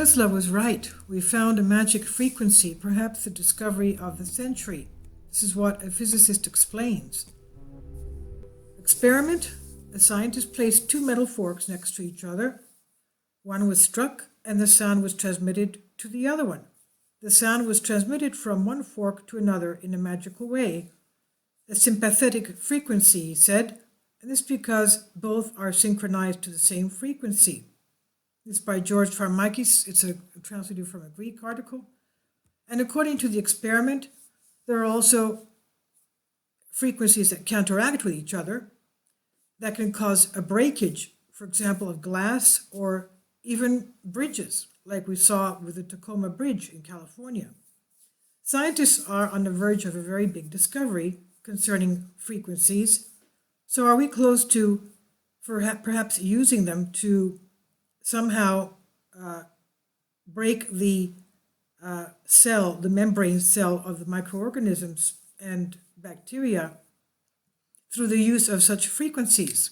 Tesla was right. We found a magic frequency, perhaps the discovery of the century. This is what a physicist explains. Experiment. A scientist placed two metal forks next to each other. One was struck and the sound was transmitted to the other one. The sound was transmitted from one fork to another in a magical way. A sympathetic frequency, he said, and this because both are synchronized to the same frequency. This is by George Pharmakis. It's a translated from a Greek article. And according to the experiment, there are also frequencies that counteract with each other that can cause a breakage, for example, of glass or even bridges, like we saw with the Tacoma Bridge in California. Scientists are on the verge of a very big discovery concerning frequencies. So are we close to perhaps using them to somehow break the cell, the membrane cell of the microorganisms and bacteria through the use of such frequencies?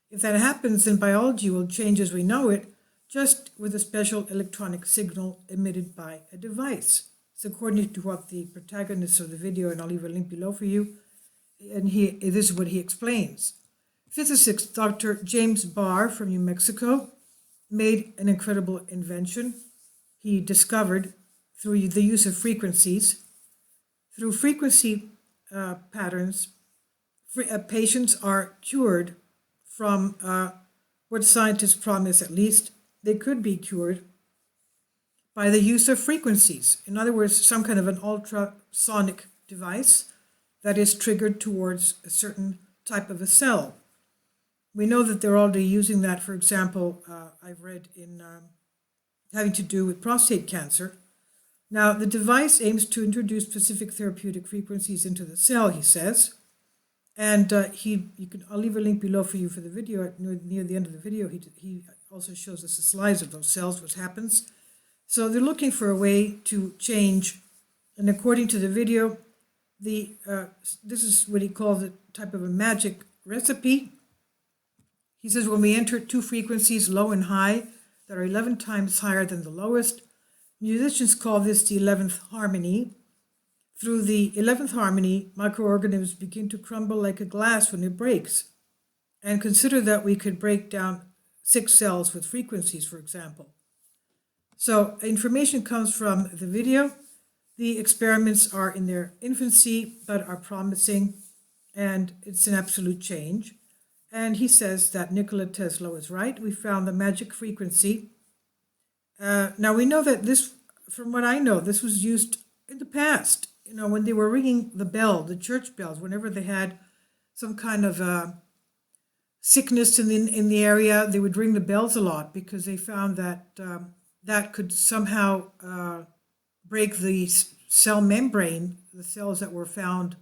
If that happens, then biology will change as we know it, just with a special electronic signal emitted by a device. It's according to what the protagonist of the video, and I'll leave a link below for you, and this is what he explains. Physicist Dr. James Barr from New Mexico made an incredible invention. He discovered through the use of frequencies, through frequency patterns, patients are cured from what scientists promise, at least they could be cured by the use of frequencies. In other words, some kind of an ultrasonic device that is triggered towards a certain type of a cell. We know that they're already using that, for example, I've read in having to do with prostate cancer. Now, the device aims to introduce specific therapeutic frequencies into the cell, he says. And I'll leave a link below for you for the video. Near the end of the video, he also shows us the slides of those cells, what happens. So they're looking for a way to change, and according to the video, this is what he calls a type of a magic recipe. He says when we enter two frequencies, low and high, that are 11 times higher than the lowest, musicians call this the 11th harmony. Through the 11th harmony, microorganisms begin to crumble like a glass when it breaks. And consider that we could break down 6 cells with frequencies, for example. So information comes from the video. The experiments are in their infancy, but are promising, and it's an absolute change. And he says that Nikola Tesla was right. We found the magic frequency. Now we know that this, from what I know, this was used in the past. You know, when they were ringing the bell, the church bells, whenever they had some kind of sickness in the area, they would ring the bells a lot because they found that that could somehow break the cell membrane, the cells that were found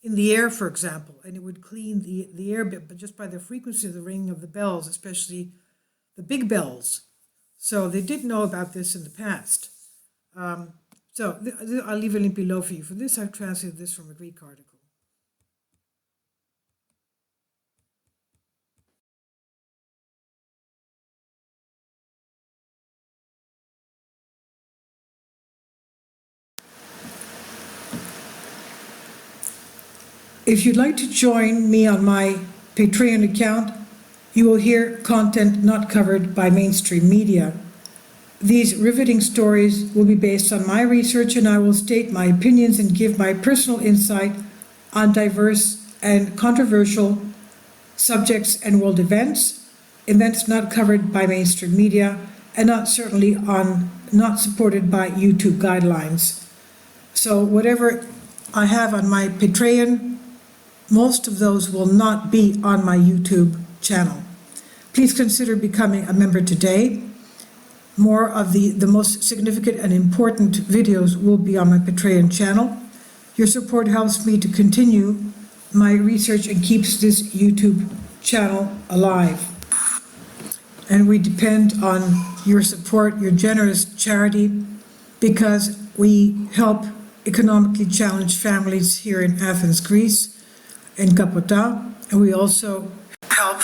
in the air, for example, and it would clean the air bit, but just by the frequency of the ringing of the bells, especially the big bells. So they did know about this in the past. So I'll leave a link below for you. For this, I've translated this from a Greek article. If you'd like to join me on my Patreon account, you will hear content not covered by mainstream media. These riveting stories will be based on my research, and I will state my opinions and give my personal insight on diverse and controversial subjects and world events not covered by mainstream media, and not supported by YouTube guidelines. So whatever I have on my Patreon, most of those will not be on my YouTube channel. Please consider becoming a member today. More of the most significant and important videos will be on my Patreon channel. Your support helps me to continue my research and keeps this YouTube channel alive. And we depend on your support, your generous charity, because we help economically challenged families here in Athens, Greece, in Kapota, and we also help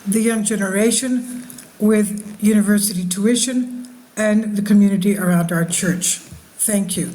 the young generation with university tuition and the community around our church. Thank you.